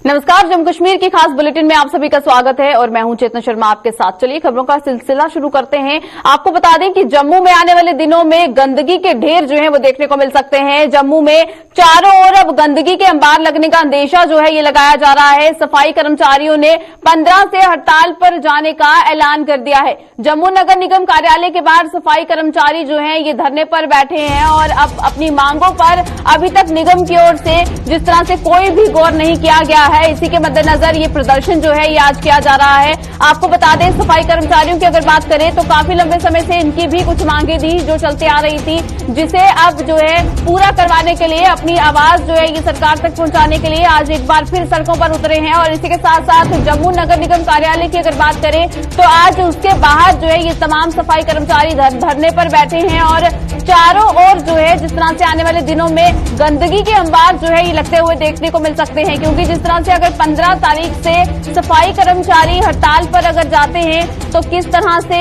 नमस्कार, जम्मू कश्मीर की खास बुलेटिन में आप सभी का स्वागत है और मैं हूं चेतना शर्मा आपके साथ। चलिए खबरों का सिलसिला शुरू करते हैं। आपको बता दें कि जम्मू में आने वाले दिनों में गंदगी के ढेर जो है वो देखने को मिल सकते हैं। जम्मू में चारों ओर अब गंदगी के अंबार लगने का अंदेशा जो है ये लगाया जा रहा है। सफाई कर्मचारियों ने 15 से हड़ताल पर जाने का ऐलान कर दिया है। जम्मू नगर निगम कार्यालय के बाहर सफाई कर्मचारी जो है ये धरने पर बैठे हैं और अब अपनी मांगों पर अभी तक निगम की ओर से जिस तरह से कोई भी गौर नहीं किया गया है, इसी के मद्देनजर ये प्रदर्शन जो है ये आज किया जा रहा है। आपको बता दें, सफाई कर्मचारियों की अगर बात करें तो काफी लंबे समय से इनकी भी कुछ मांगे थी जो चलते आ रही थी, जिसे अब जो है पूरा करवाने के लिए, अपनी आवाज जो है ये सरकार तक पहुंचाने के लिए आज एक बार फिर सड़कों पर उतरे हैं। और इसी के साथ साथ जम्मू नगर निगम कार्यालय की अगर बात करें तो आज उसके बाहर जो है ये तमाम सफाई कर्मचारी धरने पर बैठे हैं और चारों ओर जो है जिस तरह से आने वाले दिनों में गंदगी के अंबार जो है ये लगते हुए देखने को मिल सकते हैं। क्योंकि जिस तरह से अगर 15 तारीख से सफाई कर्मचारी हड़ताल पर अगर जाते हैं तो किस तरह से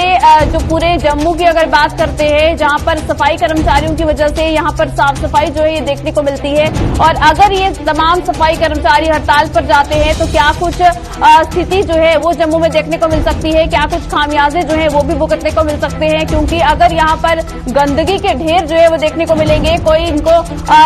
जो पूरे जम्मू की अगर बात करते हैं, जहां पर सफाई कर्मचारियों की वजह से यहां पर साफ सफाई जो है ये देखने को मिलती है। और अगर ये तमाम सफाई कर्मचारी हड़ताल पर जाते हैं तो क्या कुछ स्थिति जो है वो जम्मू में देखने को मिल सकती है, क्या कुछ खामियाजे जो है वो भी भुगतने को मिल सकते हैं। क्योंकि अगर यहां पर गंदगी के ढेर जो है वो देखने को मिलेंगे, कोई इनको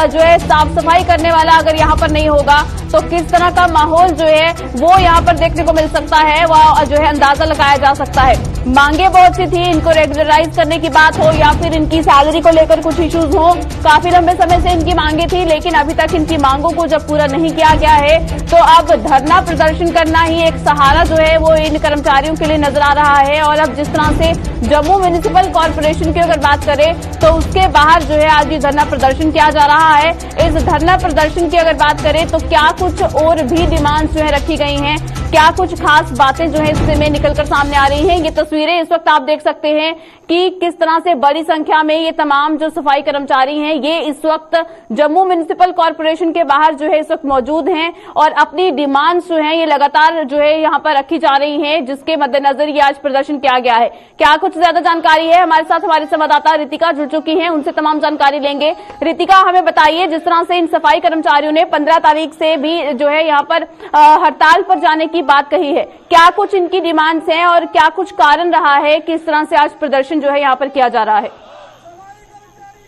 जो है साफ सफाई करने वाला अगर यहां पर नहीं होगा तो किस तरह का माहौल जो है वो यहां पर देखने को मिल सकता है, वह जो है अंदाजा लगाया जा सकता है। मांगे बहुत सी थी, इनको रेगुलराइज करने की बात हो या फिर इनकी सैलरी को लेकर कुछ इश्यूज हो, काफी लंबे समय से इनकी मांगे थी, लेकिन अभी तक इनकी मांगों को जब पूरा नहीं किया गया है तो अब धरना प्रदर्शन करना ही एक सहारा जो है वो इन कर्मचारियों के लिए नजर आ रहा है। और अब जिस तरह से जम्मू म्युनिसिपल कॉर्पोरेशन की अगर बात करें तो उसके बाहर जो है आज ये धरना प्रदर्शन किया जा रहा है। इस धरना प्रदर्शन की अगर बात करें तो क्या कुछ और भी डिमांड्स जो है रखी गई हैं, क्या कुछ खास बातें जो है इससे में निकलकर सामने आ रही हैं। ये तस्वीरें इस वक्त आप देख सकते हैं कि किस तरह से बड़ी संख्या में ये तमाम जो सफाई कर्मचारी हैं ये इस वक्त जम्मू म्युनिसिपल कॉर्पोरेशन के बाहर जो है इस वक्त मौजूद हैं और अपनी डिमांड्स जो है ये लगातार जो है यहाँ पर रखी जा रही हैं, जिसके मद्देनजर ये आज प्रदर्शन किया गया है। क्या कुछ ज्यादा जानकारी है, हमारे साथ हमारी संवाददाता रितिका जुड़ चुकी हैं, उनसे तमाम जानकारी लेंगे। रितिका, हमें बताइए, जिस तरह से इन सफाई कर्मचारियों ने 15 तारीख से भी जो है यहाँ पर हड़ताल पर जाने की बात कही है, क्या कुछ इनकी डिमांड्स हैं और क्या कुछ कारण रहा है कि इस तरह से आज प्रदर्शन जो है यहाँ पर किया जा रहा है?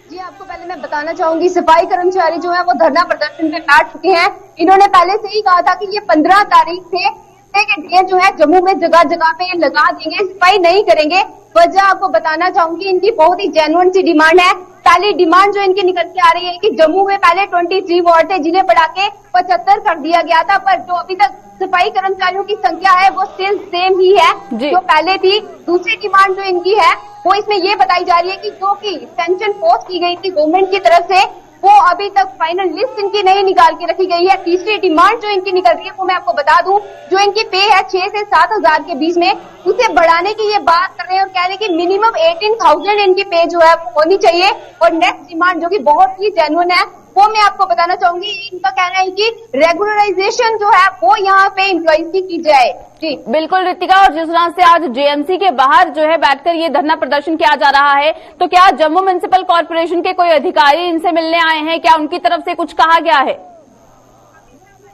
जी, आपको पहले मैं बताना चाहूंगी, सफाई कर्मचारी जो है वो धरना प्रदर्शन पे बैठ चुके हैं। इन्होंने पहले से ही कहा था कि ये 15 तारीख से के ढेर जो है जम्मू में जगह जगह पे ये लगा देंगे, सफाई नहीं करेंगे। वजह आपको बताना चाहूंगी, इनकी बहुत ही जेन्युइन सी डिमांड है। पहली डिमांड जो इनकी निकल के आ रही है कि जम्मू में पहले 23 वार्ड थे जिन्हें बढ़ा के 75 कर दिया गया था, पर जो अभी तक सफाई कर्मचारियों की संख्या है वो स्टिल सेम ही है जो पहले थी। दूसरी डिमांड जो इनकी है वो इसमें ये बताई जा रही है कि जो कि एक्सटेंशन पोस्ट की गई थी गवर्नमेंट की तरफ से, वो अभी तक फाइनल लिस्ट इनकी नहीं निकाल के रखी गई है। तीसरी डिमांड जो इनकी निकल रही है वो मैं आपको बता दूं, जो इनकी पे है 6 से 7 हजार के बीच में, उसे बढ़ाने की ये बात कर रहे हैं और कह रहे हैं कि मिनिमम 18,000 इनकी पे जो है वो होनी चाहिए। और नेक्स्ट डिमांड जो कि बहुत ही जेन्युइन है वो मैं आपको बताना चाहूंगी, इनका कहना है कि रेगुलराइजेशन जो है वो यहाँ पे एम्प्लॉइज की जाए। जी बिल्कुल रितिका, और जिस तरह से आज जेएमसी के बाहर जो है बैठकर ये धरना प्रदर्शन किया जा रहा है, तो क्या जम्मू म्युनिसिपल कॉर्पोरेशन के कोई अधिकारी इनसे मिलने आए हैं, क्या उनकी तरफ से कुछ कहा गया है?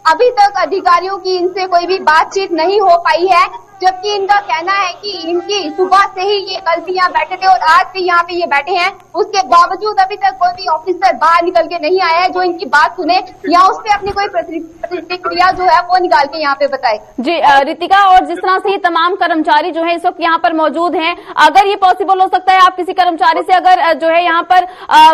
अभी तक अधिकारियों की इनसे कोई भी बातचीत नहीं हो पाई है, जबकि इनका कहना है कि इनकी सुबह से ही ये कल भी यहाँ बैठे थे और आज भी यहाँ पे ये बैठे हैं, उसके बावजूद अभी तक कोई भी ऑफिसर बाहर निकल के नहीं आया है जो इनकी बात सुने या उस पर अपनी कोई प्रतिक्रिया जो है वो निकाल के यहाँ पे बताए। जी रितिका, और जिस तरह से ये तमाम कर्मचारी जो है इस वक्त यहाँ पर मौजूद हैं, अगर ये पॉसिबल हो सकता है आप किसी कर्मचारी से अगर जो है यहाँ पर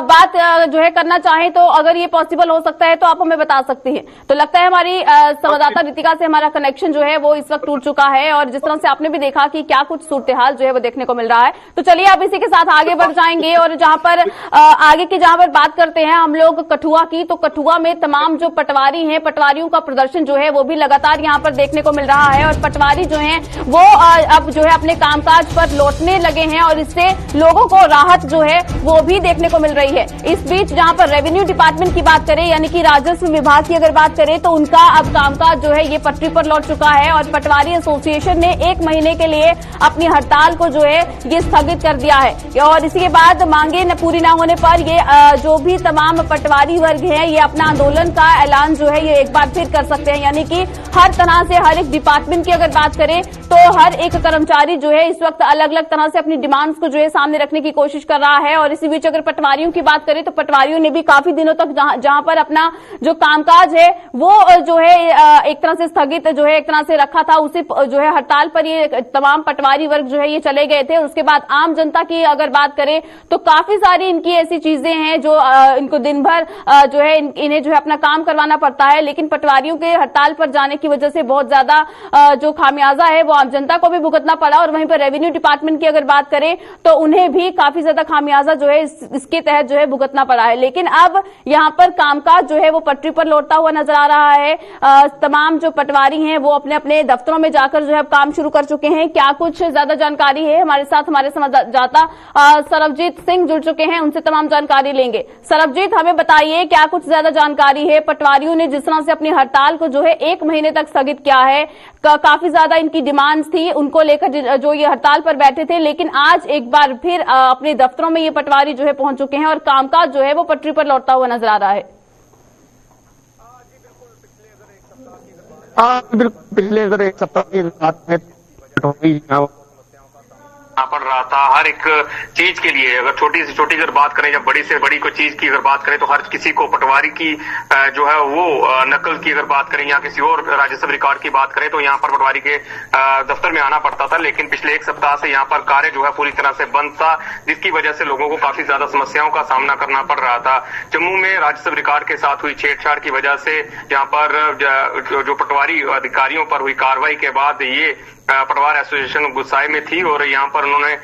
बात जो है करना चाहें तो अगर ये पॉसिबल हो सकता है तो आप हमें बता सकती हैं। तो लगता है हमारी संवाददाता रितिका से हमारा कनेक्शन जो है वो इस वक्त टूट चुका है और जिस तरह से आपने भी देखा कि क्या कुछ सूरत हाल जो है वो देखने को मिल रहा है। तो चलिए अब इसी के साथ आगे बढ़ जाएंगे और जहां पर आगे की जहां पर बात करते हैं हम लोग कठुआ की, तो कठुआ में तमाम जो पटवारी हैं, पटवारियों का प्रदर्शन जो है वो भी लगातार यहां पर देखने को मिल रहा है और पटवारी जो है वो अब जो है अपने कामकाज पर लौटने लगे हैं और इससे लोगों को राहत जो है वो भी देखने को मिल रही है। इस बीच जहां पर रेवेन्यू डिपार्टमेंट की बात करें, यानी कि राजस्व विभाग की अगर बात करें, तो उनका अब कामकाज जो है ये पटरी पर लौट चुका है और पटवारी एसोसिएशन उन्होंने 1 महीने के लिए अपनी हड़ताल को जो है ये स्थगित कर दिया है और इसी के बाद मांगे पूरी न होने पर ये जो भी तमाम पटवारी वर्ग है ये अपना आंदोलन का ऐलान जो है ये एक बार फिर कर सकते हैं। यानी कि हर तरह से हर एक डिपार्टमेंट की अगर बात करें तो हर एक कर्मचारी जो है इस वक्त अलग अलग तरह से अपनी डिमांड्स को जो है सामने रखने की कोशिश कर रहा है। और इसी बीच अगर पटवारियों की बात करें तो पटवारियों ने भी काफी दिनों तक जहां पर अपना जो कामकाज है वो जो है एक तरह से स्थगित जो है एक तरह से रखा था, उसी जो है हड़ताल पर ये तमाम पटवारी वर्ग जो है ये चले गए थे। उसके बाद आम जनता की अगर बात करें तो काफी सारी इनकी ऐसी चीजें हैं जो इनको दिन भर जो है इन्हें जो है अपना काम करवाना पड़ता है, लेकिन पटवारियों के हड़ताल पर जाने की वजह से बहुत ज्यादा जो खामियाजा है वो आम जनता को भी भुगतना पड़ा। और वहीं पर रेवेन्यू डिपार्टमेंट की अगर बात करें तो उन्हें भी काफी ज्यादा खामियाजा जो है इसके तहत जो है भुगतना पड़ा है। लेकिन अब यहां पर कामकाज जो है वो पटरी पर लौटता हुआ नजर आ रहा है। तमाम जो पटवारी हैं वो अपने अपने दफ्तरों में जाकर जो है काम शुरू कर चुके हैं। क्या कुछ ज्यादा जानकारी है हमारे साथ हमारे संवाददाता सरबजीत सिंह जुड़ चुके हैं, उनसे तमाम जानकारी लेंगे। सरबजीत, हमें बताइए क्या कुछ ज्यादा जानकारी है? पटवारियों ने जिस तरह से अपनी हड़ताल को जो है 1 महीने तक स्थगित किया है, काफी ज्यादा इनकी डिमांड्स थी, उनको लेकर जो ये हड़ताल पर बैठे थे, लेकिन आज एक बार फिर अपने दफ्तरों में ये पटवारी जो है पहुंच चुके हैं और कामकाज जो है वो पटरी पर लौटता हुआ नजर आ रहा है। बिल्कुल पिछले अगर 1 सप्ताह की बात है यहाँ पर रहा था। हर एक चीज के लिए अगर छोटी से छोटी अगर बात करें या बड़ी से बड़ी कोई चीज की अगर बात करें तो हर किसी को पटवारी की जो है वो नकल की अगर बात करें या किसी और राजस्व रिकॉर्ड की बात करें तो यहाँ पर पटवारी के दफ्तर में आना पड़ता था। लेकिन पिछले 1 सप्ताह से यहाँ पर कार्य जो है पूरी तरह से बंद था, जिसकी वजह से लोगों को काफी ज्यादा समस्याओं का सामना करना पड़ रहा था। जम्मू में राजस्व रिकॉर्ड के साथ हुई छेड़छाड़ की वजह से यहाँ पर जो पटवारी अधिकारियों पर हुई कार्रवाई के बाद ये पटवार एसोसिएशन गुस्साए में थी और यहाँ पर उन्होंने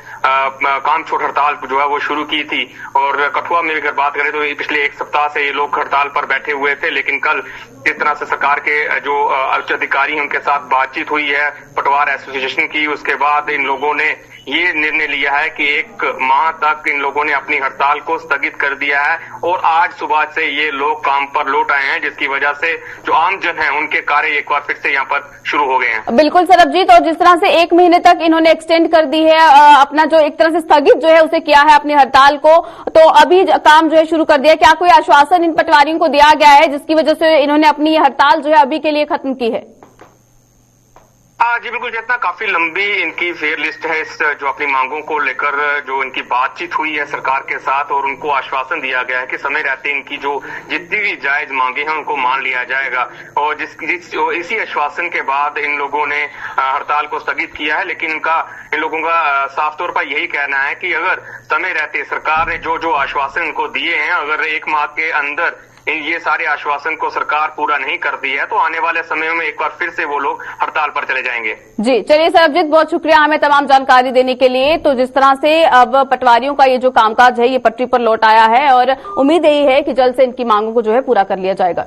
काम छोड़ हड़ताल जो है वो शुरू की थी। और कठुआ में अगर बात करें तो पिछले 1 सप्ताह से ये लोग हड़ताल पर बैठे हुए थे, लेकिन कल जिस तरह से सरकार के जो उच्च अधिकारी हैं उनके साथ बातचीत हुई है पटवार एसोसिएशन की, उसके बाद इन लोगों ने ये निर्णय लिया है कि 1 माह तक इन लोगों ने अपनी हड़ताल को स्थगित कर दिया है और आज सुबह से ये लोग काम पर लौट आए हैं, जिसकी वजह से जो आम जन है उनके कार्य एक बार फिर से यहाँ पर शुरू हो गए हैं। बिल्कुल सरबजीत, और जिस तरह से 1 महीने तक इन्होंने एक्सटेंड कर दी है अपना जो एक तरह से स्थगित जो है उसे किया है अपनी हड़ताल को, तो अभी काम जो है शुरू कर दिया। क्या कोई आश्वासन इन पटवारियों को दिया गया है जिसकी वजह से इन्होंने अपनी हड़ताल जो है अभी के लिए खत्म की है? जी बिल्कुल, जितना काफी लंबी इनकी फेयर लिस्ट है इस जो अपनी मांगों को लेकर जो इनकी बातचीत हुई है सरकार के साथ और उनको आश्वासन दिया गया है कि समय रहते इनकी जो जितनी भी जायज मांगे हैं उनको मान लिया जाएगा। और इसी आश्वासन के बाद इन लोगों ने हड़ताल को स्थगित किया है। लेकिन इन लोगों का साफ तौर पर यही कहना है कि अगर समय रहते सरकार ने जो आश्वासन इनको दिए हैं, अगर 1 माह के अंदर ये सारे आश्वासन को सरकार पूरा नहीं कर दी है तो आने वाले समय में एक बार फिर से वो लोग हड़ताल पर चले जाएंगे। जी चलिए सरबजीत, बहुत शुक्रिया हमें तमाम जानकारी देने के लिए। तो जिस तरह से अब पटवारियों का ये जो कामकाज है ये पटरी पर लौट आया है और उम्मीद यही है कि जल्द से इनकी मांगों को जो है पूरा कर लिया जाएगा।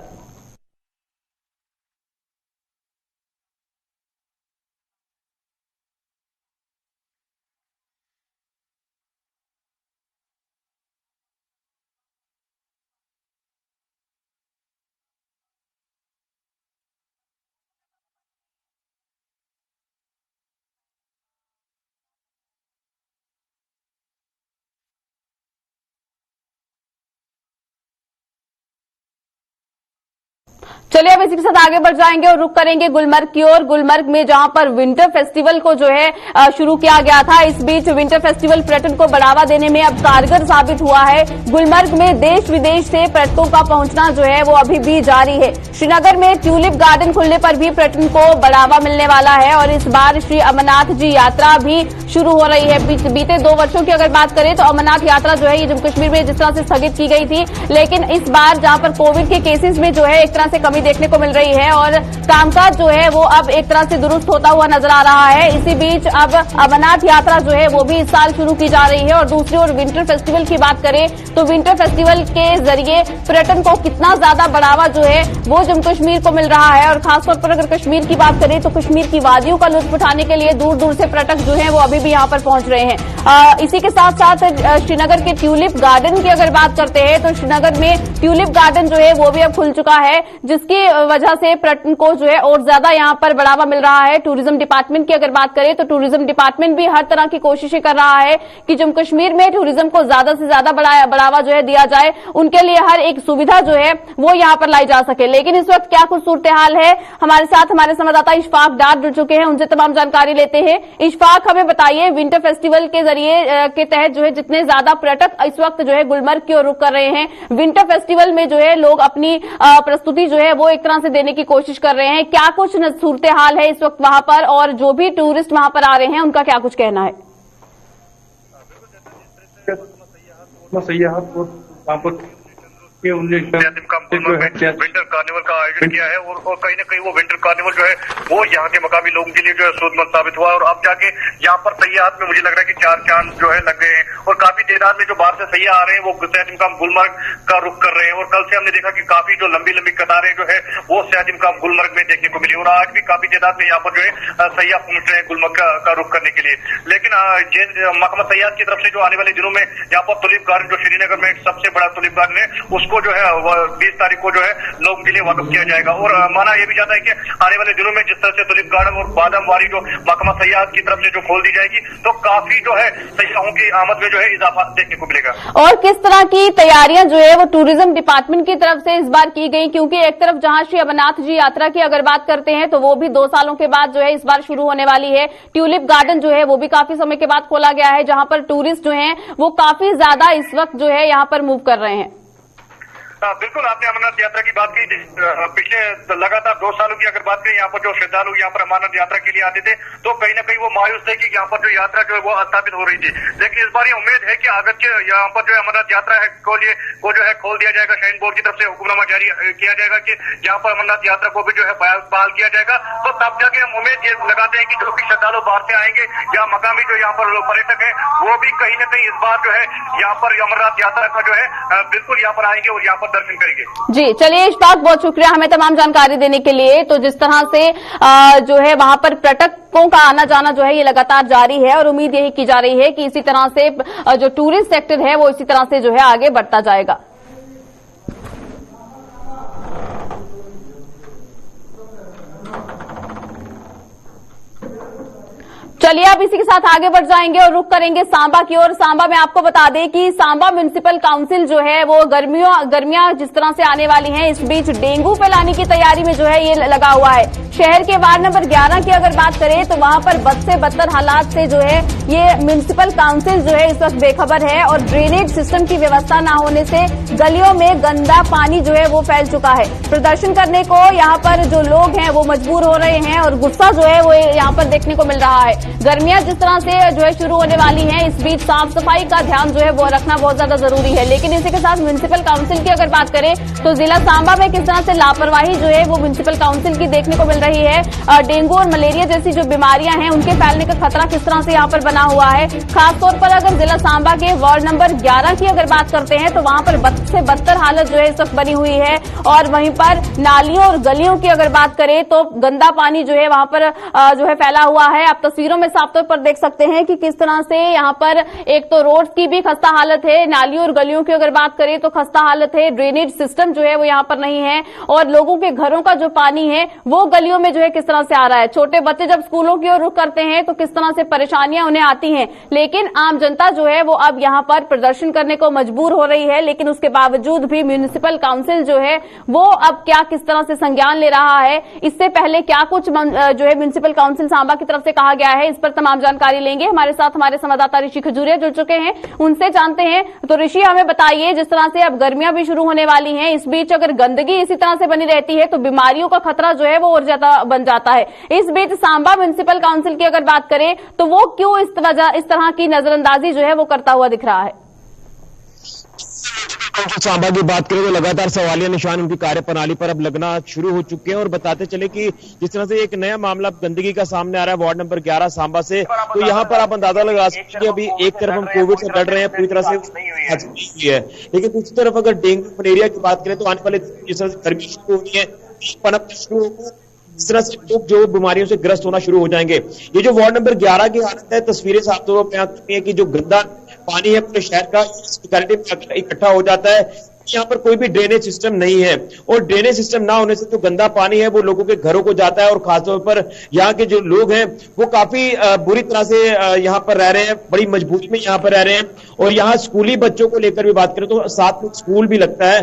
चलिए अब इसी के साथ आगे बढ़ जाएंगे और रुक करेंगे गुलमर्ग की ओर। गुलमर्ग में जहां पर विंटर फेस्टिवल को जो है शुरू किया गया था, इस बीच विंटर फेस्टिवल पर्यटन को बढ़ावा देने में अब कारगर साबित हुआ है। गुलमर्ग में देश विदेश से पर्यटकों का पहुंचना जो है वो अभी भी जारी है। श्रीनगर में ट्यूलिप गार्डन खुलने पर भी पर्यटन को बढ़ावा मिलने वाला है और इस बार श्री अमरनाथ जी यात्रा भी शुरू हो रही है। बीते 2 वर्षों की अगर बात करें तो अमरनाथ यात्रा जो है ये जम्मू कश्मीर में जिस तरह से स्थगित की गई थी, लेकिन इस बार जहां पर कोविड के केसेस में जो है एक तरह से कमी देखने को मिल रही है और कामकाज जो है वो अब एक तरह से दुरुस्त होता हुआ नजर आ रहा है। इसी बीच अब अमरनाथ यात्रा जो है वो भी इस साल शुरू की जा रही है। और दूसरी ओर विंटर फेस्टिवल की बात करें तो विंटर फेस्टिवल के जरिए पर्यटन को कितना ज्यादा बढ़ावा जो है वो जम्मू कश्मीर को मिल रहा है। और खासतौर पर अगर कश्मीर की बात करें तो कश्मीर की वादियों का लुत्फ उठाने के लिए दूर दूर से पर्यटक जो है वो अभी भी यहाँ पर पहुंच रहे हैं। इसी के साथ साथ श्रीनगर के ट्यूलिप गार्डन की अगर बात करते हैं तो श्रीनगर में ट्यूलिप गार्डन जो है वो भी अब खुल चुका है, जिस जिसकी वजह से पर्यटन को जो है और ज्यादा यहाँ पर बढ़ावा मिल रहा है। टूरिज्म डिपार्टमेंट की अगर बात करें तो टूरिज्म डिपार्टमेंट भी हर तरह की कोशिशें कर रहा है कि जम्मू कश्मीर में टूरिज्म को ज्यादा से ज्यादा बढ़ावा जो है दिया जाए, उनके लिए हर एक सुविधा जो है वो यहाँ पर लाई जा सके। लेकिन इस वक्त क्या कुछ सूरत हाल है, हमारे साथ हमारे संवाददाता इशफाक डार जुड़ चुके हैं, उनसे तमाम जानकारी लेते हैं। इशफाक, हमें बताइए, विंटर फेस्टिवल के जरिए के तहत जो है जितने ज्यादा पर्यटक इस वक्त जो है गुलमर्ग की ओर रुख कर रहे हैं, विंटर फेस्टिवल में जो है लोग अपनी प्रस्तुति जो है वो एक तरह से देने की कोशिश कर रहे हैं, क्या कुछ सूरत हाल है इस वक्त वहां पर, और जो भी टूरिस्ट वहां पर आ रहे हैं उनका क्या कुछ कहना है? वहाँ पर विंटर कार्निवल का आयोजन किया है और कहीं ना कहीं वो विंटर कार्निवल जो है वो यहाँ के मकामी लोगों के लिए जो है सूदमंद साबित हुआ और अब जाके यहाँ पर सयाहत में मुझे लग रहा है कि 4 चांद जो है लग गए हैं और काफी तादाद में जो बाहर से सयाह आ रहे हैं वो सयाह-ए-मुकाम गुलमर्ग का रुख कर रहे हैं। और कल से हमने देखा कि काफी जो लंबी लंबी कतारें जो है वो सयाह-ए-मुकाम गुलमर्ग में देखने को मिली और आज भी काफी तादाद में यहाँ पर जो है सयाह पहुंच रहे हैं गुलमर्ग का रुख करने के लिए। लेकिन महकमा सयाहत की तरफ से जो आने वाले दिनों में यहाँ पर टुलिप गार्डन जो श्रीनगर में सबसे बड़ा टुलिप गार्डन है उसको जो है 20 तारीख को जो है लोगों के लिए वाकफ किया जाएगा और माना यह भी जाता है कि आने वाले दिनों में जिस तरह से टुलिप गार्डन और बादामवारी जो महकमा सयाहत की तरफ से जो खोल दी जाएगी तो काफी जो है सयाहों की आमद में जो है इजाफा देखने को मिलेगा। और किस तरह की तैयारियां जो है वो टूरिज्म डिपार्टमेंट की तरफ से इस बार की गई, क्योंकि एक तरफ जहां श्री अमरनाथ जी यात्रा की अगर बात करते हैं तो वो भी 2 सालों के बाद जो है इस बार शुरू होने वाली है, ट्यूलिप गार्डन जो है वो भी काफी समय के बाद खोला गया है जहां पर टूरिस्ट जो है वो काफी ज्यादा इस वक्त जो है यहाँ पर मूव कर रहे हैं। बिल्कुल, आपने अमरनाथ यात्रा की बात की। पिछले लगातार 2 सालों की अगर बात करें यहाँ पर जो श्रद्धालु यहाँ पर अमरनाथ यात्रा के लिए आते थे तो कहीं ना कहीं वो मायूस थे कि यहाँ पर जो यात्रा जो है वो अस्थापित हो रही थी। लेकिन इस बार ये उम्मीद है कि अगर यहाँ पर जो अमरनाथ यात्रा है को जो है खोल दिया जाएगा, शाइन बोर्ड की तरफ से हुक्मनामा जारी किया जाएगा कि यहाँ पर अमरनाथ यात्रा को भी जो है बहाल किया जाएगा, तो तब जाके हम उम्मीद ये लगाते हैं कि जो भी श्रद्धालु बाहर से आएंगे या मकामी जो यहाँ पर पर्यटक है वो भी कहीं ना कहीं इस बार जो है यहाँ पर अमरनाथ यात्रा का जो है बिल्कुल यहाँ पर आएंगे और यहाँ पर दर्शन करेंगे। जी चलिए इशफाक, बहुत शुक्रिया हमें तमाम जानकारी देने के लिए। तो जिस तरह से जो है वहां पर पर्यटकों का आना जाना जो है ये लगातार जारी है और उम्मीद यही की जा रही है कि इसी तरह से जो टूरिस्ट सेक्टर है वो इसी तरह से जो है आगे बढ़ता जाएगा। चलिए अब इसी के साथ आगे बढ़ जाएंगे और रुख करेंगे सांबा की ओर। सांबा में आपको बता दें कि सांबा म्युनिसिपल काउंसिल जो है वो गर्मियां जिस तरह से आने वाली हैं, इस बीच डेंगू फैलाने की तैयारी में जो है ये लगा हुआ है। शहर के वार्ड नंबर 11 की अगर बात करें तो वहां पर बद से बदतर हालात से जो है ये म्युनिसिपल काउंसिल जो है इस वक्त बेखबर है और ड्रेनेज सिस्टम की व्यवस्था न होने से गलियों में गंदा पानी जो है वो फैल चुका है। प्रदर्शन करने को यहाँ पर जो लोग हैं वो मजबूर हो रहे हैं और गुस्सा जो है वो यहाँ पर देखने को मिल रहा है। गर्मियां जिस तरह से जो है शुरू होने वाली हैं, इस बीच साफ सफाई का ध्यान जो है वो रखना बहुत ज्यादा जरूरी है। लेकिन इसी के साथ म्युनिसिपल काउंसिल की अगर बात करें तो जिला सांबा में किस तरह से लापरवाही जो है वो म्युनिसिपल काउंसिल की देखने को मिल रही है। डेंगू और मलेरिया जैसी जो बीमारियां हैं उनके फैलने का खतरा किस तरह से यहाँ पर बना हुआ है। खासतौर पर अगर जिला सांबा के वार्ड नंबर 11 की अगर बात करते हैं तो वहां पर बद से बदतर हालत जो है इस वक्त बनी हुई है और वहीं पर नालियों और गलियों की अगर बात करें तो गंदा पानी जो है वहां पर जो है फैला हुआ है। आप तस्वीरों में साफ तौर पर देख सकते हैं कि किस तरह से यहाँ पर एक तो रोड की भी खस्ता हालत है, नालियों और गलियों की अगर बात करें तो खस्ता हालत है, ड्रेनेज सिस्टम जो है वो यहाँ पर नहीं है और लोगों के घरों का जो पानी है वो गलियों में जो है किस तरह से आ रहा है। छोटे बच्चे जब स्कूलों की ओर रुख करते हैं तो किस तरह से परेशानियां उन्हें आती हैं। लेकिन आम जनता जो है वो अब यहाँ पर प्रदर्शन करने को मजबूर हो रही है, लेकिन उसके बावजूद भी म्युनिसिपल काउंसिल जो है वो अब क्या किस तरह से संज्ञान ले रहा है, इससे पहले क्या कुछ जो है म्युनिसिपल काउंसिल सांबा की तरफ से कहा गया है, इस पर तमाम जानकारी लेंगे। हमारे साथ हमारे संवाददाता ऋषि खजूरिया जुड़ चुके हैं, उनसे जानते हैं। तो ऋषि, हमें बताइए, जिस तरह से अब गर्मियां भी शुरू होने वाली हैं, इस बीच अगर गंदगी इसी तरह से बनी रहती है तो बीमारियों का खतरा जो है वो और ज्यादा बन जाता है। इस बीच सांबा म्युनिसिपल काउंसिल की अगर बात करें तो वो क्यों इस तरह की नजरअंदाजी जो है वो करता हुआ दिख रहा है? सांबा की बात करें तो लगातार सवालिया निशान उनकी कार्यप्रणाली पर अब लगना शुरू हो चुके हैं और बताते चले कि जिस तरह से एक नया मामला गंदगी का सामने आ रहा है वार्ड नंबर 11 सांबा से, तो यहाँ पर आप अंदाजा लगा सकते हैं अभी एक तरफ हम कोविड से लड़ रहे हैं पूरी तरह से है, लेकिन दूसरी तरफ अगर डेंगू मलेरिया की बात करें तो आने वाले जिस तरह से गर्मी शुरू हो रही है, पनप शुरू होगा, इस तरह से लोग जो बीमारियों से ग्रस्त होना शुरू हो जाएंगे। ये जो वार्ड नंबर 11 की हालत है, तस्वीरें साफ तौर पर बयान करती है कि जो गंदा पानी है पूरे शहर का म्युनिसिपैलिटी में इकट्ठा हो जाता है, यहाँ पर कोई भी ड्रेनेज सिस्टम नहीं है, और ड्रेनेज सिस्टम ना होने से जो गंदा पानी है वो लोगों के घरों को जाता है, और खासतौर पर यहाँ के जो लोग हैं वो काफी बुरी तरह से यहाँ पर रह रहे हैं, बड़ी मजबूरी में यहाँ पर रह रहे हैं। और यहाँ स्कूली बच्चों को लेकर भी बात करें तो साथ में स्कूल भी लगता है,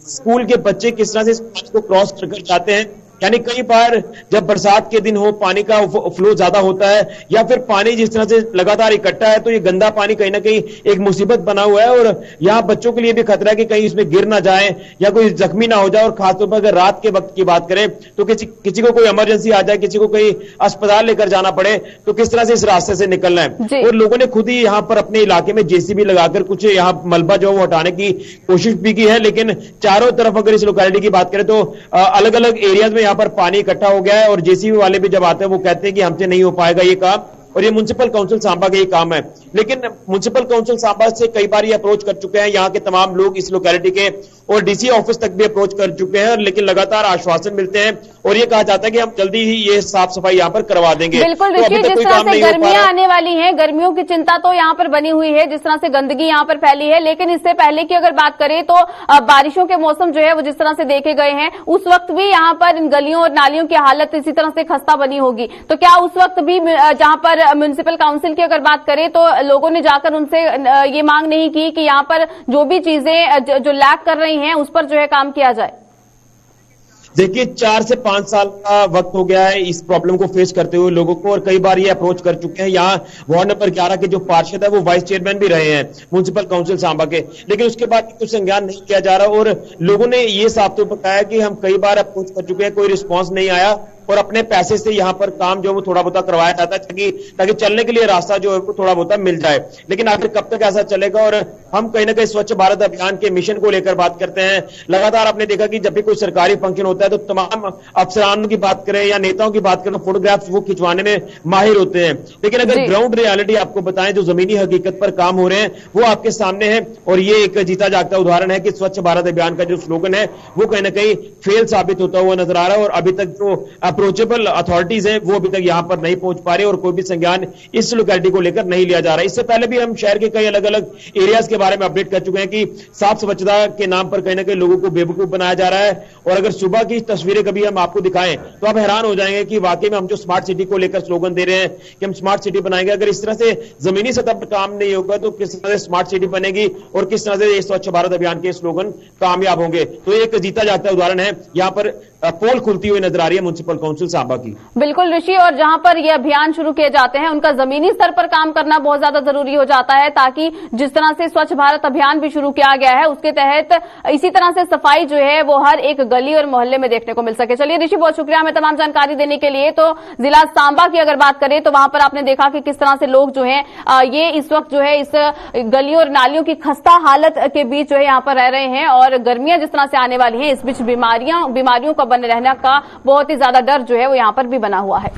स्कूल के बच्चे किस तरह से इस पानी को क्रॉस कर जाते हैं, यानी कई बार जब बरसात के दिन हो, पानी का फ्लो ज्यादा होता है, या फिर पानी जिस तरह से लगातार इकट्ठा है, तो ये गंदा पानी कहीं ना कहीं एक मुसीबत बना हुआ है, और यहाँ बच्चों के लिए भी खतरा है कि कहीं इसमें गिर ना जाए या कोई जख्मी ना हो जाए। और खासतौर पर अगर रात के वक्त की बात करें तो किसी को कोई इमरजेंसी आ जाए, किसी को कहीं अस्पताल लेकर जाना पड़े, तो किस तरह से इस रास्ते से निकलना है। और लोगों ने खुद ही यहाँ पर अपने इलाके में जेसीबी लगाकर कुछ यहाँ मलबा जो है वो हटाने की कोशिश भी की है, लेकिन चारों तरफ अगर इस लोकेलिटी की बात करें तो अलग अलग एरियाज में यहाँ पर पानी इकट्ठा हो गया है, और जेसीबी वाले भी जब आते हैं वो कहते हैं कि हमसे नहीं हो पाएगा ये काम, और ये म्युनिसिपल काउंसिल सांबा का ये काम है। लेकिन म्युनिसिपल काउंसिल सांबा से कई बार ये अप्रोच कर चुके हैं यहाँ के तमाम लोग इस लोकेलिटी के, और डीसी ऑफिस तक भी अप्रोच कर चुके हैं, लेकिन लगातार आश्वासन मिलते हैं और ये कहा जाता है कि हम जल्दी ही ये साफ सफाई यहाँ पर करवा देंगे। बिल्कुल ऋषि, जिस तरह से गर्मियां आने वाली हैं, गर्मियों की चिंता तो यहाँ पर बनी हुई है, जिस तरह से गंदगी यहाँ पर फैली है, लेकिन इससे पहले की अगर बात करें तो बारिशों के मौसम जो है वो जिस तरह से देखे गए हैं, उस वक्त भी यहाँ पर इन गलियों और नालियों की हालत इसी तरह से खस्ता बनी होगी। तो क्या उस वक्त भी जहाँ पर म्युनिसिपल काउंसिल की अगर बात करें तो लोगों ने जाकर उनसे ये मांग नहीं की कि यहाँ पर जो भी चीजें जो लैक कर रही हैं उस पर जो है काम किया जाए? देखिए 4 से 5 साल का वक्त हो गया है इस प्रॉब्लम को फेस करते हुए लोगों को, और कई बार ये अप्रोच कर चुके हैं। यहाँ वार्ड नंबर 11 के जो पार्षद है वो वाइस चेयरमैन भी रहे हैं म्युनिसिपल काउंसिल सांबा के, लेकिन उसके बाद कुछ संज्ञान नहीं किया जा रहा, और लोगों ने ये साफ तौर पर कहा है कि हम कई बार अप्रोच कर चुके हैं, कोई रिस्पॉन्स नहीं आया, और अपने पैसे से यहाँ पर काम जो है वो थोड़ा बहुत करवाया जाता है ताकि चलने के लिए रास्ता जो है वो थोड़ा बहुत मिल जाए। लेकिन आखिर कब तक ऐसा चलेगा? और हम कहीं ना कहीं स्वच्छ भारत अभियान के मिशन को लेकर बात करते हैं। लगातार आपने देखा कि जब भी कोई सरकारी फंक्शन होता है तो तमाम अफसरानों की बात करें या नेताओं की बात करें, फोटोग्राफ्स वो खिंचवाने में माहिर होते हैं, लेकिन अगर ग्राउंड रियलिटी आपको बताएं, जो जमीनी हकीकत पर काम हो रहे हैं वो आपके सामने है। और ये एक जीता जागता उदाहरण है कि स्वच्छ भारत अभियान का जो स्लोगन है वो कहीं ना कहीं फेल साबित होता हुआ नजर आ रहा है, और अभी तक जो अप्रोचेबल अथॉरिटीज हैं वो अभी तक यहां पर नहीं पहुंच पा रही, और कोई भी संज्ञान इस लोकेलिटी को लेकर नहीं लिया जा रहा है। इससे पहले भी हम शहर के कई अलग अलग एरियाज के बारे में अपडेट कर चुके हैं कि साफ स्वच्छता के नाम पर कहीं ना कहीं लोगों को बेवकूफ बनाया जा रहा है, और अगर सुबह की तस्वीरें कभी हम आपको दिखाएं तो आप हैरान हो जाएंगे कि वाकई में हम जो स्मार्ट सिटी को लेकर स्लोगन दे रहे हैं कि हम स्मार्ट सिटी बनाएंगे, अगर इस तरह से जमीनी सतह पर काम नहीं होगा तो किस तरह से स्मार्ट सिटी बनेगी और किस तरह से स्वच्छ भारत अभियान के स्लोगन कामयाब होंगे। तो एक जीता जागता उदाहरण है, यहाँ पर पोल खुलती हुई नजर आ रही है म्युनिसिपल काउंसिल सांबा की। बिल्कुल ऋषि, और जहां पर ये अभियान शुरू किए जाते हैं उनका जमीनी स्तर पर काम करना बहुत ज्यादा जरूरी हो जाता है, ताकि जिस तरह से स्वच्छ भारत अभियान भी शुरू किया गया है उसके तहत इसी तरह से सफाई जो है वो हर एक गली और मोहल्ले में देखने को मिल सके। चलिए ऋषि, बहुत शुक्रिया हमें तमाम जानकारी देने के लिए। तो जिला सांबा की अगर बात करें तो वहां पर आपने देखा कि किस तरह से लोग जो है ये इस वक्त जो है इस गलियों और नालियों की खस्ता हालत के बीच जो है यहाँ पर रह रहे हैं, और गर्मियां जिस तरह से आने वाली हैं इस बीच बीमारियों का बने रहने का बहुत ही ज्यादा डर जो है वो यहाँ पर भी बना हुआ है।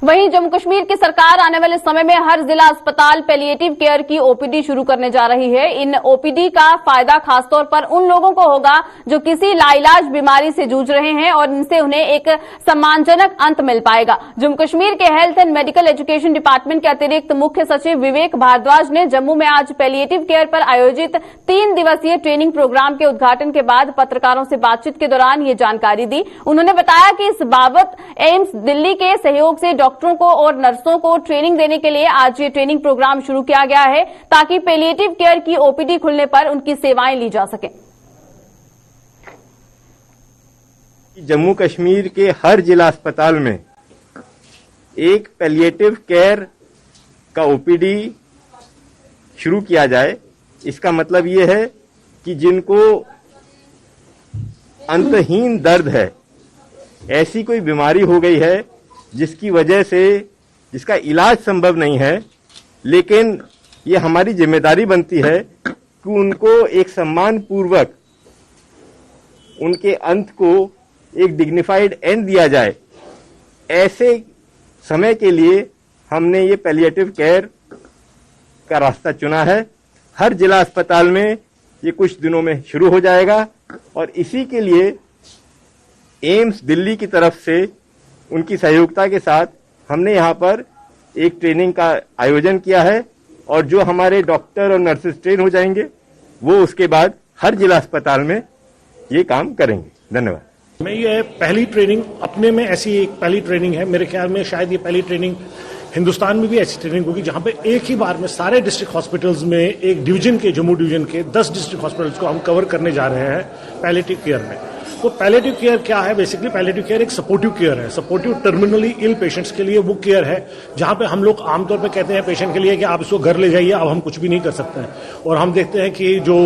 वहीं जम्मू कश्मीर की सरकार आने वाले समय में हर जिला अस्पताल पैलिएटिव केयर की ओपीडी शुरू करने जा रही है। इन ओपीडी का फायदा खासतौर पर उन लोगों को होगा जो किसी लाइलाज बीमारी से जूझ रहे हैं, और इनसे उन्हें एक सम्मानजनक अंत मिल पाएगा। जम्मू कश्मीर के health and medical education department के अतिरिक्त मुख्य सचिव विवेक भारद्वाज ने जम्मू में आज पैलिएटिव केयर पर आयोजित 3 दिवसीय ट्रेनिंग प्रोग्राम के उद्घाटन के बाद पत्रकारों से बातचीत के दौरान ये जानकारी दी। उन्होंने बताया कि इस बाबत एम्स दिल्ली के सहयोग से डॉक्टरों को और नर्सों को ट्रेनिंग देने के लिए आज ये ट्रेनिंग प्रोग्राम शुरू किया गया है, ताकि पैलिएटिव केयर की ओपीडी खुलने पर उनकी सेवाएं ली जा सकें। जम्मू कश्मीर के हर जिला अस्पताल में एक पैलिएटिव केयर का ओपीडी शुरू किया जाए। इसका मतलब ये है कि जिनको अंतहीन दर्द है, ऐसी कोई बीमारी हो गई है जिसकी वजह से जिसका इलाज संभव नहीं है, लेकिन ये हमारी जिम्मेदारी बनती है कि उनको एक सम्मान पूर्वक उनके अंत को एक डिग्निफाइड एंड दिया जाए। ऐसे समय के लिए हमने ये पैलिएटिव केयर का रास्ता चुना है। हर जिला अस्पताल में ये कुछ दिनों में शुरू हो जाएगा, और इसी के लिए एम्स दिल्ली की तरफ से उनकी सहयोगिता के साथ हमने यहाँ पर एक ट्रेनिंग का आयोजन किया है और जो हमारे डॉक्टर और नर्सेस ट्रेन हो जाएंगे वो उसके बाद हर जिला अस्पताल में ये काम करेंगे। धन्यवाद। मैं ये पहली ट्रेनिंग अपने में ऐसी एक पहली ट्रेनिंग है, मेरे ख्याल में शायद ये पहली ट्रेनिंग हिंदुस्तान में भी ऐसी ट्रेनिंग होगी जहां पे एक ही बार में सारे डिस्ट्रिक्ट हॉस्पिटल्स में एक डिवीजन के जम्मू डिवीजन के 10 डिस्ट्रिक्ट हॉस्पिटल्स को हम कवर करने जा रहे हैं पैलिएटिव केयर में। तो पैलिएटिव केयर क्या है? बेसिकली पैलिएटिव केयर एक सपोर्टिव केयर है। सपोर्टिव टर्मिनली इल पेशेंट्स के लिए वो केयर है जहां पे हम लोग आमतौर पे कहते हैं पेशेंट के लिए कि आप इसको घर ले जाइए, अब हम कुछ भी नहीं कर सकते हैं। और हम देखते हैं कि जो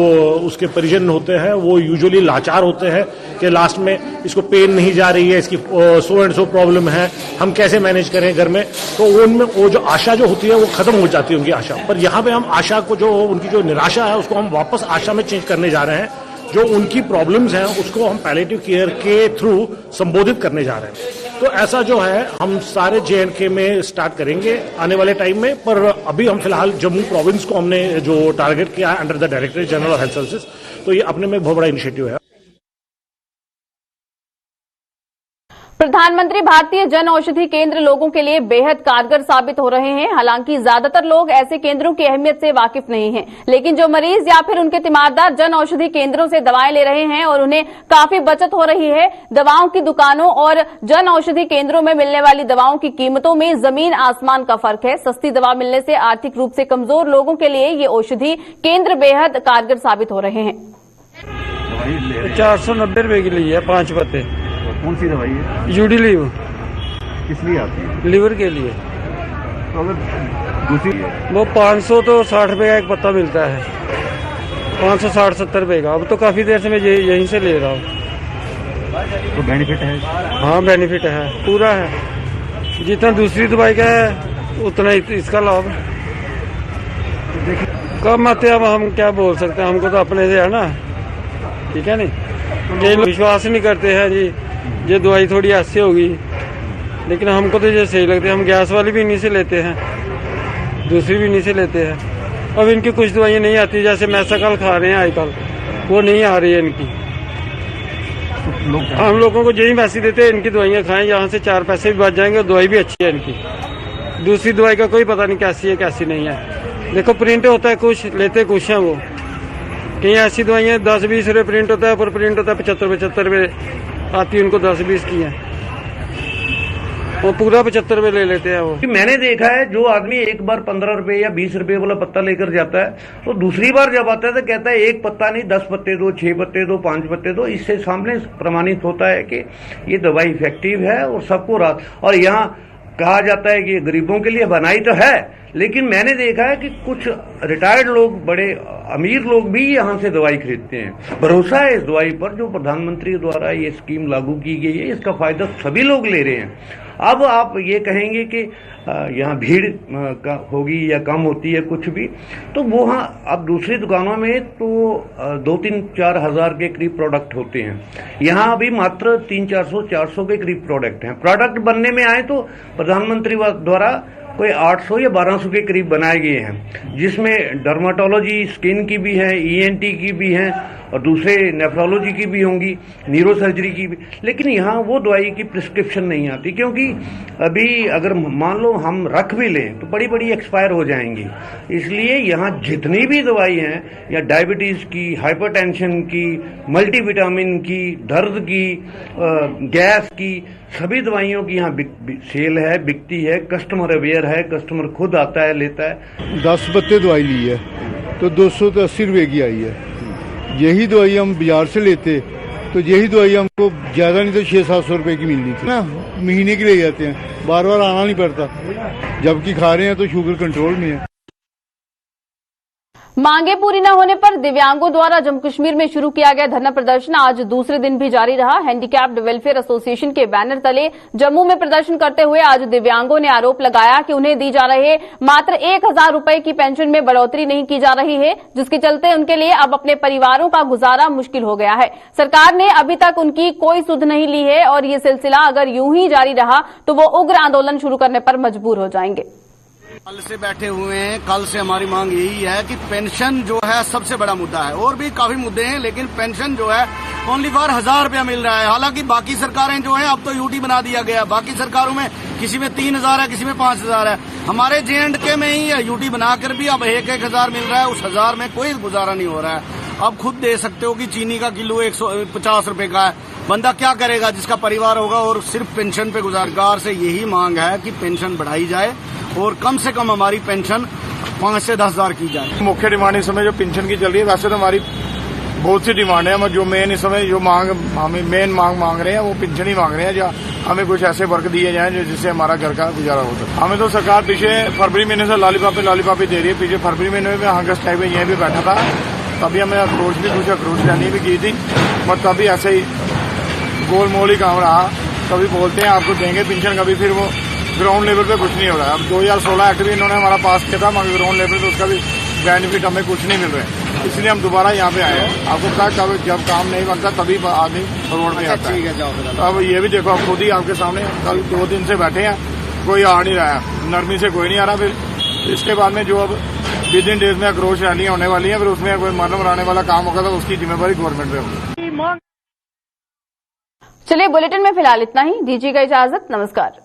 उसके परिजन होते हैं वो यूजुअली लाचार होते हैं कि लास्ट में इसको पेन नहीं जा रही है, इसकी सो एंड सो प्रॉब्लम है, हम कैसे मैनेज करें घर में। तो उनमें वो जो आशा जो होती है वो खत्म हो जाती है उनकी आशा। पर यहाँ पे हम आशा को जो उनकी जो निराशा है उसको हम वापस आशा में चेंज करने जा रहे हैं। जो उनकी प्रॉब्लम्स हैं उसको हम पैलिएटिव केयर के थ्रू संबोधित करने जा रहे हैं। तो ऐसा जो है हम सारे JNK में स्टार्ट करेंगे आने वाले टाइम में। पर अभी हम फिलहाल जम्मू प्रोविंस को हमने जो टारगेट किया है under the directorate general of health services, तो ये अपने में बहुत बड़ा इनिशिएटिव है। प्रधानमंत्री भारतीय जन औषधि केंद्र लोगों के लिए बेहद कारगर साबित हो रहे हैं। हालांकि ज्यादातर लोग ऐसे केंद्रों की अहमियत से वाकिफ नहीं हैं, लेकिन जो मरीज या फिर उनके तीमारदार जन औषधि केंद्रों से दवाएं ले रहे हैं और उन्हें काफी बचत हो रही है। दवाओं की दुकानों और जन औषधि केंद्रों में मिलने वाली दवाओं की कीमतों में जमीन आसमान का फर्क है। सस्ती दवा मिलने से आर्थिक रूप से कमजोर लोगों के लिए ये औषधि केंद्र बेहद कारगर साबित हो रहे हैं। 490 रुपए की ली है 5 पत्ते। कौन सी दवाई है? यूडी लीव। किस लिए आती है? लीवर के लिए। तो अगर दूसरी वो 500 तो 60 रुपए का एक पत्ता मिलता है, 560-70 रुपए का। अब तो काफी देर से मैं यहीं से ले रहा हूँ। तो बेनिफिट है? हाँ बेनिफिट है, पूरा है। जितना दूसरी दवाई का है उतना इसका लाभ है। कम आते अब हम क्या बोल सकते हैं, हमको तो अपने से है ना, ठीक है नहीं। कई लोग विश्वास नहीं करते हैं जी ये दवाई थोड़ी ऐसी होगी, लेकिन हमको तो ये सही लगती है। हम गैस वाली भी इन्हीं से लेते हैं, दूसरी भी इन्हीं से लेते हैं। अब इनकी कुछ दवाइयाँ नहीं आती, जैसे मैसाकल खा रहे हैं आजकल, वो नहीं आ रही है इनकी। हम लोगों को यही पैसे देते हैं इनकी दवाइयाँ खाएं, यहाँ से 4 पैसे भी बच जाएंगे और दवाई भी अच्छी है इनकी। दूसरी दवाई का कोई पता नहीं कैसी है कैसी नहीं है। देखो प्रिंट होता है कुछ, लेते कुछ हैं वो। कहीं ऐसी दवाइयाँ 10-20 रुपये प्रिंट होता है, पर प्रिंट होता है 75 रुपये आती है उनको 10-20 की है, वो पूरा 75 रुपये ले लेते हैं वो। मैंने देखा है जो आदमी एक बार 15 रुपए या 20 रुपए वाला पत्ता लेकर जाता है, तो दूसरी बार जब आता है तो कहता है एक पत्ता नहीं 10 पत्ते दो, 6 पत्ते दो, 5 पत्ते दो। इससे सामने प्रमाणित होता है कि ये दवाई इफेक्टिव है और सबको राहत। और यहाँ कहा जाता है कि गरीबों के लिए बनाई तो है, लेकिन मैंने देखा है कि कुछ रिटायर्ड लोग, बड़े अमीर लोग भी यहाँ से दवाई खरीदते हैं। भरोसा है इस दवाई पर जो प्रधानमंत्री द्वारा ये स्कीम लागू की गई है, इसका फायदा सभी लोग ले रहे हैं। अब आप ये कहेंगे कि यहाँ भीड़ होगी या कम होती है कुछ भी, तो वो हाँ अब दूसरी दुकानों में तो 2-3-4 हज़ार के करीब प्रोडक्ट होते हैं, यहाँ अभी मात्र 300-400 के करीब प्रोडक्ट हैं। प्रोडक्ट बनने में आए तो प्रधानमंत्री द्वारा कोई 800 या 1200 के करीब बनाए गए हैं, जिसमें डर्माटोलॉजी, स्किन की भी है, ENT की भी है और दूसरे नेफ्रोलॉजी की भी होंगी, न्यूरो सर्जरी की भी। लेकिन यहाँ वो दवाई की प्रिस्क्रिप्शन नहीं आती, क्योंकि अभी अगर मान लो हम रख भी लें तो बड़ी बड़ी एक्सपायर हो जाएंगी। इसलिए यहाँ जितनी भी दवाई हैं, या डायबिटीज की, हाइपरटेंशन की, मल्टीविटामिन की, दर्द की, गैस की, सभी दवाइयों की यहाँ सेल है, बिकती है। कस्टमर अवेयर है, कस्टमर खुद आता है, लेता है। 10 पत्ते दवाई ली है तो 280 रुपए की आई है। यही दवाई हम बाजार से लेते तो यही दवाई हमको ज्यादा नहीं तो 600-700 रुपए की मिलनी थी ना। महीने के लिए जाते हैं, बार बार आना नहीं पड़ता, जबकि खा रहे हैं तो शुगर कंट्रोल में है। मांगे पूरी न होने पर दिव्यांगों द्वारा जम्मू कश्मीर में शुरू किया गया धरना प्रदर्शन आज दूसरे दिन भी जारी रहा। हैंडीकैप्ड वेलफेयर एसोसिएशन के बैनर तले जम्मू में प्रदर्शन करते हुए आज दिव्यांगों ने आरोप लगाया कि उन्हें दी जा रहे मात्र 1000 रुपए की पेंशन में बढ़ोतरी नहीं की जा रही है, जिसके चलते उनके लिए अब अपने परिवारों का गुजारा मुश्किल हो गया है। सरकार ने अभी तक उनकी कोई सुध नहीं ली है और ये सिलसिला अगर यूं ही जारी रहा तो वो उग्र आंदोलन शुरू करने पर मजबूर हो जाएंगे। कल से बैठे हुए हैं। कल से हमारी मांग यही है कि पेंशन जो है सबसे बड़ा मुद्दा है, और भी काफी मुद्दे हैं, लेकिन पेंशन जो है ओनली फॉर 1000 रुपया मिल रहा है। हालांकि बाकी सरकारें जो है अब तो यूटी बना दिया गया, बाकी सरकारों में किसी में 3000 है, किसी में 5000 है। हमारे JNK में ही है, यूटी बनाकर भी अब 1-1000 मिल रहा है। उस 1000 में कोई गुजारा नहीं हो रहा है। अब खुद दे सकते हो कि चीनी का किलो 150 रुपए का है। बंदा क्या करेगा जिसका परिवार होगा और सिर्फ पेंशन पे गुजार। सरकार से यही मांग है कि पेंशन बढ़ाई जाए और कम से कम हमारी पेंशन 5 से 10,000 की जाए। मुख्य डिमांड इस समय जो पेंशन की चल रही है, वैसे तो हमारी बहुत सी डिमांड है, जो मेन इस समय जो हमें मेन मांग रहे हैं वो पेंशन ही मांग रहे हैं। जो हमें कुछ ऐसे वर्क दिए जाएं जिससे हमारा घर का गुजारा हो सके। हमें तो सरकार पीछे फरवरी महीने से लॉलीपॉप दे रही है। पीछे फरवरी महीने में हंगस टाइप में यहीं भी बैठा था, तभी हमें अखरोट रैली भी की थी, और तभी ऐसे ही गोल मोल ही काम रहा। कभी बोलते हैं आपको देंगे पेंशन, कभी फिर वो ग्राउंड लेवल पे कुछ नहीं हो रहा है। अब 2016 एक्ट भी इन्होंने हमारा पास किया था, मगर ग्राउंड लेवल पे उसका भी बेनिफिट हमें कुछ नहीं मिल रहा है। इसलिए हम दोबारा यहाँ पे आए हैं। आपको क्या जब काम नहीं बनता तभी आदमी रोड पे आता है। अब ये भी देखो, आप खुद ही आपके सामने कल 2 दिन से बैठे हैं, कोई आ नहीं रहा है, नरमी से कोई नहीं आ रहा। फिर इसके बाद में जो अब विद इन डेज में आक्रोश रैलियां होने वाली हैं, फिर उसमें कोई मरने मराने वाला काम होगा तो उसकी जिम्मेवारी गवर्नमेंट पे होगी। चलिए, बुलेटिन में फिलहाल इतना ही। दीजिएगा इजाजत। नमस्कार।